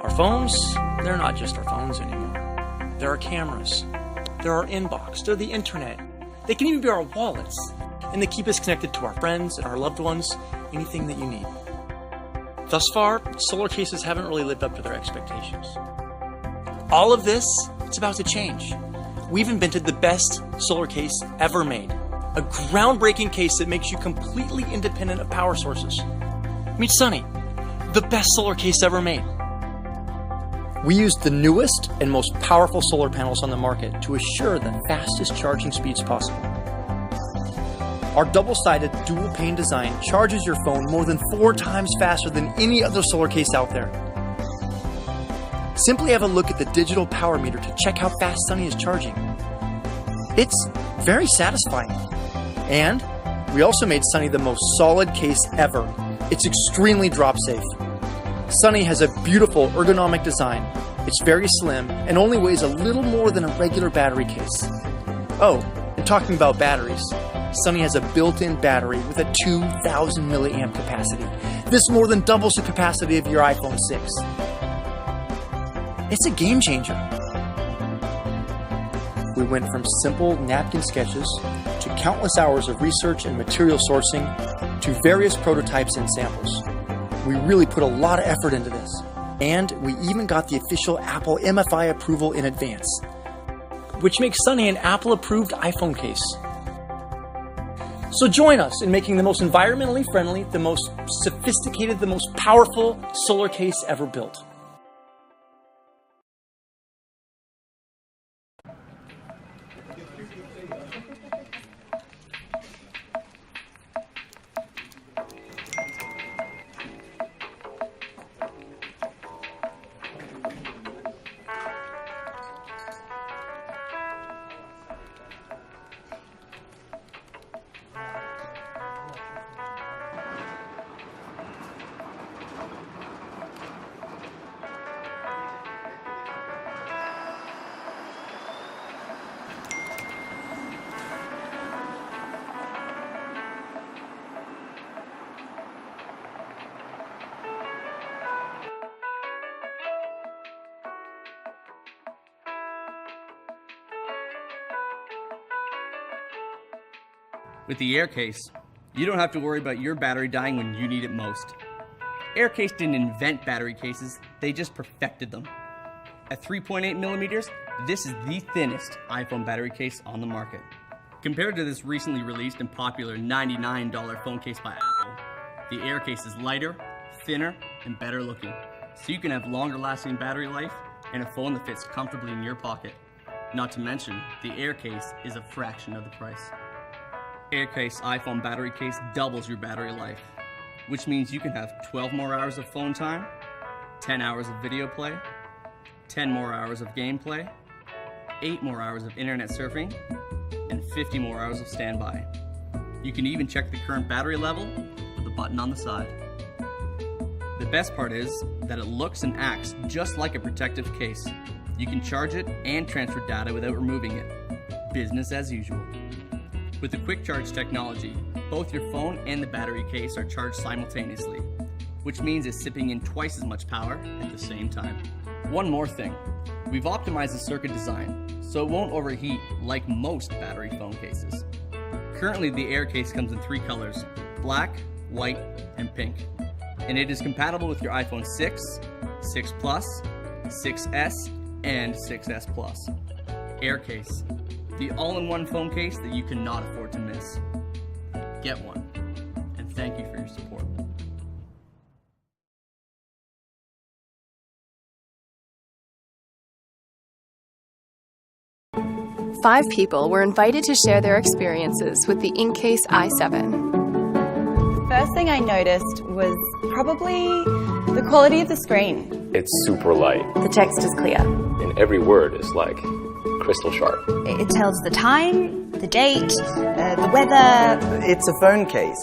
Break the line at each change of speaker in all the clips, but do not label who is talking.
Our phones, they're not just our phones anymore. They're our cameras. They're our inbox. They're the internet. They can even be our wallets. And they keep us connected to our friends and our loved ones, anything that you need. Thus far, solar cases haven't really lived up to their expectations. All of this, it's about to change. We've invented the best solar case ever made. A groundbreaking case that makes you completely independent of power sources. Meet Sunny, the best solar case ever made. We used the newest and most powerful solar panels on the market to assure the fastest charging speeds possible. Our double-sided dual-pane design charges your phone more than 4 times faster than any other solar case out there. Simply have a look at the digital power meter to check how fast Sunny is charging. It's very satisfying. And we also made Sunny the most solid case ever. It's extremely drop-safe. Sunny has a beautiful ergonomic design. It's very slim and only weighs a little more than a regular battery case. Oh, and talking about batteries, Sunny has a built-in battery with a 2,000 milliamp capacity. This more than doubles the capacity of your iPhone 6. It's a game changer. We went from simple napkin sketches to countless hours of research and material sourcing to various prototypes and samples. We really put a lot of effort into this. And we even got the official Apple MFI approval in advance, which makes Sunny an Apple-approved iPhone case. So join us in making the most environmentally friendly, the most sophisticated, the most powerful solar case ever built.
With the Aircase, you don't have to worry about your battery dying when you need it most. Aircase didn't invent battery cases, they just perfected them. At 3.8 millimeters, this is the thinnest iPhone battery case on the market. Compared to this recently released and popular $99 phone case by Apple, the Aircase is lighter, thinner, and better looking, so you can have longer lasting battery life and a phone that fits comfortably in your pocket. Not to mention, the Aircase is a fraction of the price. Aircase iPhone battery case doubles your battery life, which means you can have 12 more hours of phone time, 10 hours of video play, 10 more hours of gameplay, 8 more hours of internet surfing, and 50 more hours of standby. You can even check the current battery level with a button on the side. The best part is that it looks and acts just like a protective case. You can charge it and transfer data without removing it. Business as usual. With the quick charge technology, both your phone and the battery case are charged simultaneously, which means it's sipping in twice as much power at the same time. One more thing, we've optimized the circuit design so it won't overheat like most battery phone cases. Currently the Aircase comes in 3 colors, black, white, and pink, and it is compatible with your iPhone 6, 6 Plus, 6S, and 6S Plus. Aircase, the all-in-one phone case that you cannot afford to miss. Get one, and thank you for your support.
Five people were invited to share their experiences with the InCase i7.
First thing I noticed was probably the quality of the screen.
It's super light,
The text is clear.
and every word is like crystal sharp.
It tells the time, the date, the weather.
It's a phone case,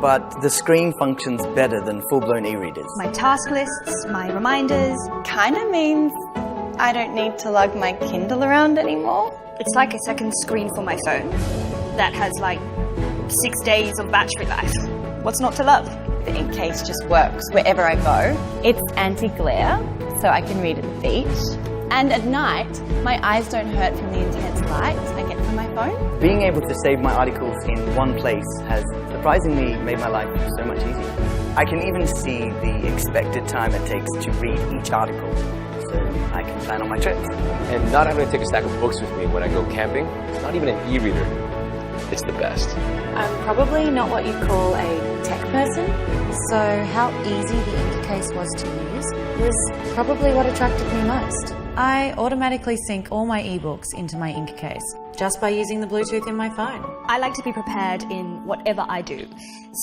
but the screen functions better than full-blown e-readers.
My task lists, my reminders. Kind of means I don't need to lug my Kindle around anymore.
It's like a second screen for my phone that has like 6 days of battery life. What's not to love?
The InCase just works wherever I go. It's anti-glare, so I can read at the beach. And at night, my eyes don't hurt from the intense light I get from my phone.
Being able to save my articles in one place has surprisingly made my life so much easier. I can even see the expected time it takes to read each article, so I can plan on my trips.
And not having to take a stack of books with me when I go camping, it's not even an e-reader. It's the best.
I'm probably not what you'd call a tech person, so how easy the Inkycase was to use was probably what attracted me most. I automatically sync all my ebooks into my Inkycase just by using the Bluetooth in my phone.
I like to be prepared in whatever I do.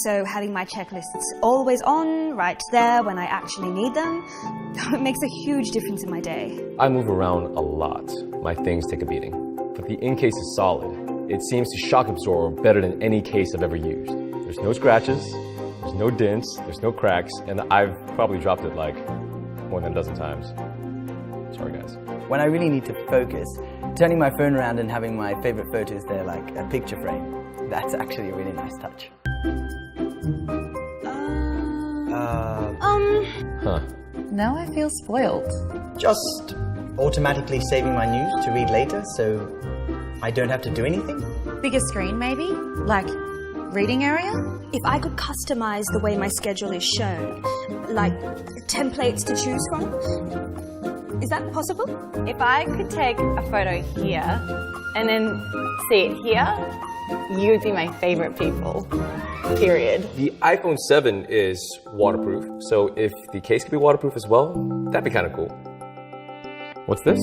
So having my checklists always on, right there when I actually need them, it makes a huge difference in my day.
I move around a lot. My things take a beating. But the in-case is solid. It seems to shock absorb better than any case I've ever used. There's no scratches, there's no dents, there's no cracks, and I've probably dropped it like more than a dozen times. Sorry guys.
When I really need to focus, turning my phone around and having my favorite photos there like a picture frame, that's actually a really nice touch.
Now I feel spoiled.
Just automatically saving my news to read later so I don't have to do anything?
Bigger screen maybe? Like reading area?
If I could customize the way my schedule is shown, like templates to choose from, is that possible?
If I could take a photo here and then see it here, you would be my favorite people. Period.
The iPhone 7 is waterproof, so if the case could be waterproof as well, that'd be kind of cool. What's this?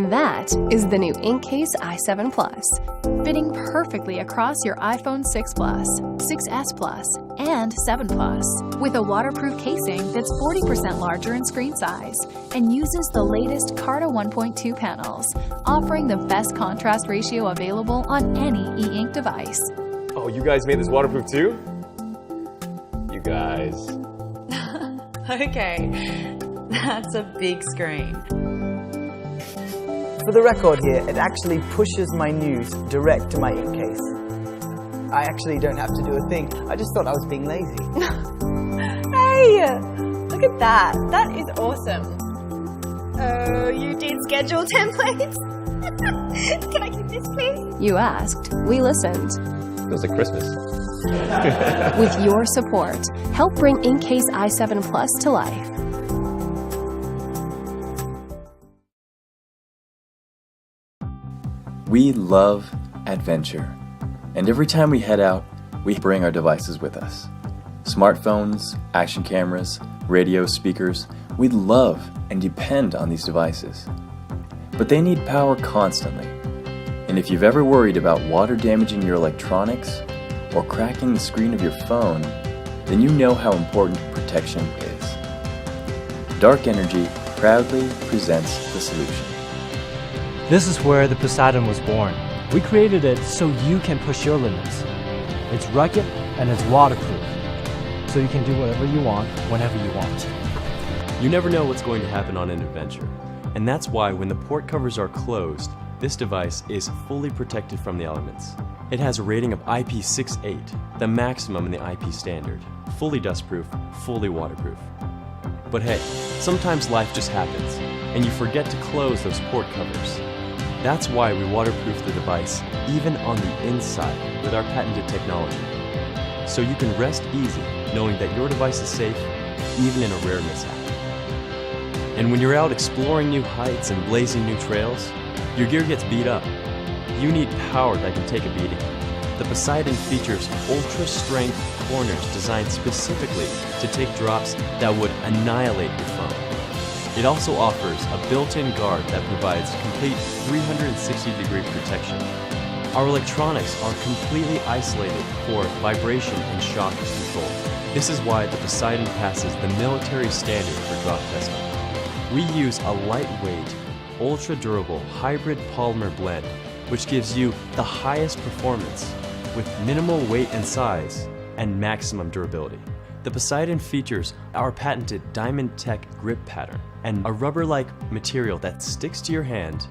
That is the new Inkcase i7 Plus, fitting perfectly across your iPhone 6 Plus, 6S Plus, and 7 Plus, with a waterproof casing that's 40% larger in screen size and uses the latest Carta 1.2 panels, offering the best contrast ratio available on any e-ink device.
Oh, you guys made this waterproof too? You guys.
Okay, that's a big screen.
For the record here, it actually pushes my news direct to my Inkcase. I actually don't have to do a thing. I just thought I was being lazy.
Hey, look at that. That is awesome. Oh, you did schedule templates? Can I keep this, please?
You asked, we listened.
Feels like Christmas.
With your support, help bring Inkcase i7 Plus to life.
We love adventure, and every time we head out, we bring our devices with us. Smartphones, action cameras, radio speakers, we love and depend on these devices. But they need power constantly, and if you've ever worried about water damaging your electronics or cracking the screen of your phone, then you know how important protection is. Dark Energy proudly presents the solution.
This is where the Poseidon was born. We created it so you can push your limits. It's rugged and it's waterproof, so you can do whatever you want, whenever you want.
You never know what's going to happen on an adventure, and that's why when the port covers are closed, this device is fully protected from the elements. It has a rating of IP68, the maximum in the IP standard. Fully dustproof, fully waterproof. But hey, sometimes life just happens, and you forget to close those port covers. That's why we waterproof the device, even on the inside, with our patented technology. So you can rest easy knowing that your device is safe, even in a rare mishap. And when you're out exploring new heights and blazing new trails, your gear gets beat up. You need power that can take a beating. The Poseidon features ultra-strength corners designed specifically to take drops that would annihilate your phone. It also offers a built-in guard that provides complete 360-degree protection. Our electronics are completely isolated for vibration and shock control. This is why the Poseidon passes the military standard for drop testing. We use a lightweight, ultra-durable hybrid polymer blend, which gives you the highest performance with minimal weight and size and maximum durability. The Poseidon features our patented Diamond Tech grip pattern and a rubber-like material that sticks to your hand.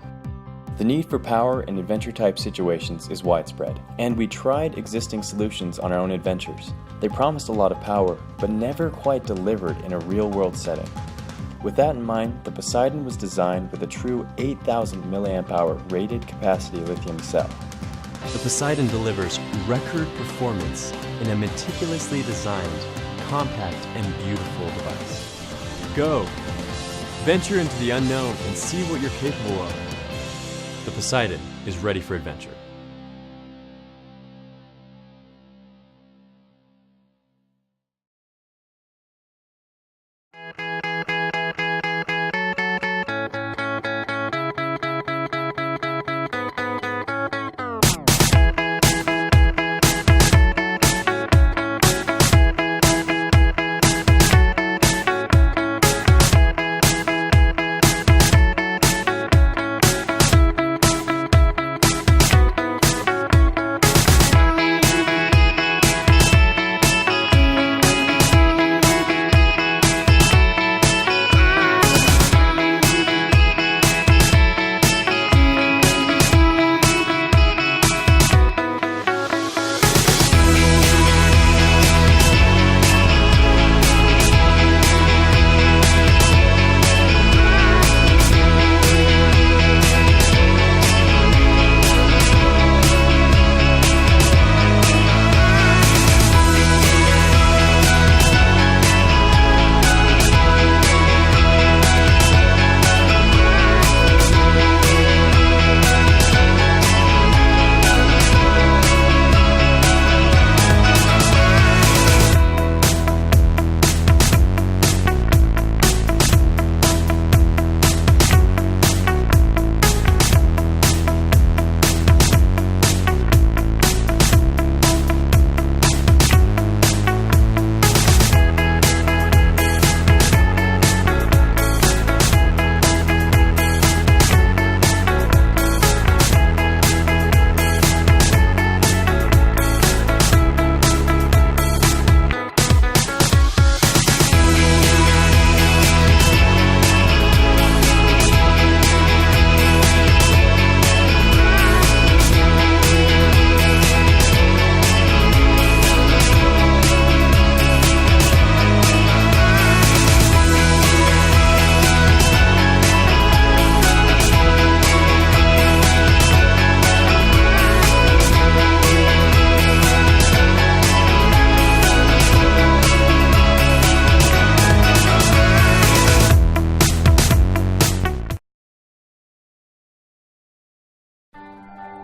The need for power in adventure-type situations is widespread, and we tried existing solutions on our own adventures. They promised a lot of power, but never quite delivered in a real-world setting. With that in mind, the Poseidon was designed with a true 8,000 mAh rated capacity lithium cell.
The Poseidon delivers record performance in a meticulously designed, compact, and beautiful device. Go! Venture into the unknown and see what you're capable of. The Poseidon is ready for adventure.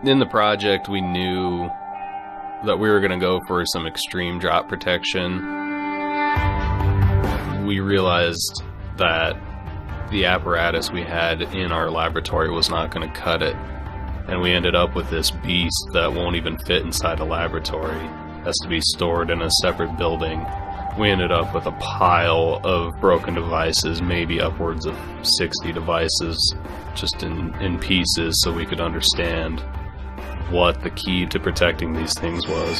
In the project, we knew that we were going to go for some extreme drop protection. We realized that the apparatus we had in our laboratory was not going to cut it, and we ended up with this beast that won't even fit inside a laboratory. It has to be stored in a separate building. We ended up with a pile of broken devices, maybe upwards of 60 devices, just in pieces, so we could understand what the key to protecting these things was.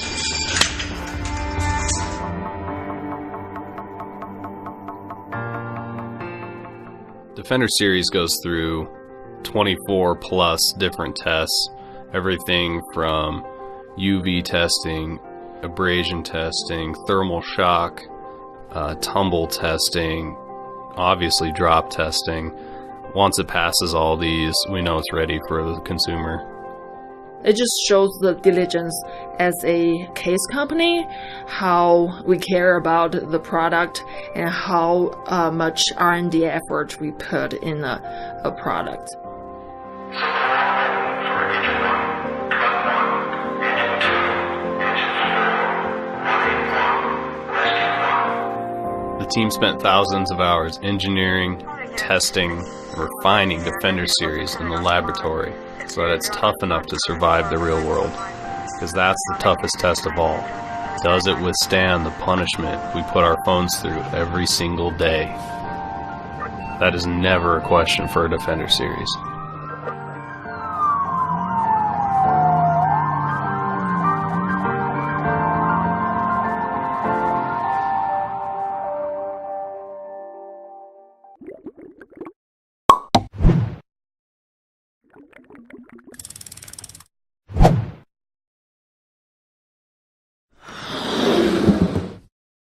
Defender Series goes through 24 plus different tests, everything from UV testing, abrasion testing, thermal shock, tumble testing, obviously drop testing. Once it passes all these, we know it's ready for the consumer.
It just shows the diligence as a case company, how we care about the product and how much R&D effort we put in a product.
The team spent thousands of hours engineering, testing, and refining Defender Series in the laboratory so that it's tough enough to survive the real world. Because that's the toughest test of all. Does it withstand the punishment we put our phones through every single day? That is never a question for a Defender Series.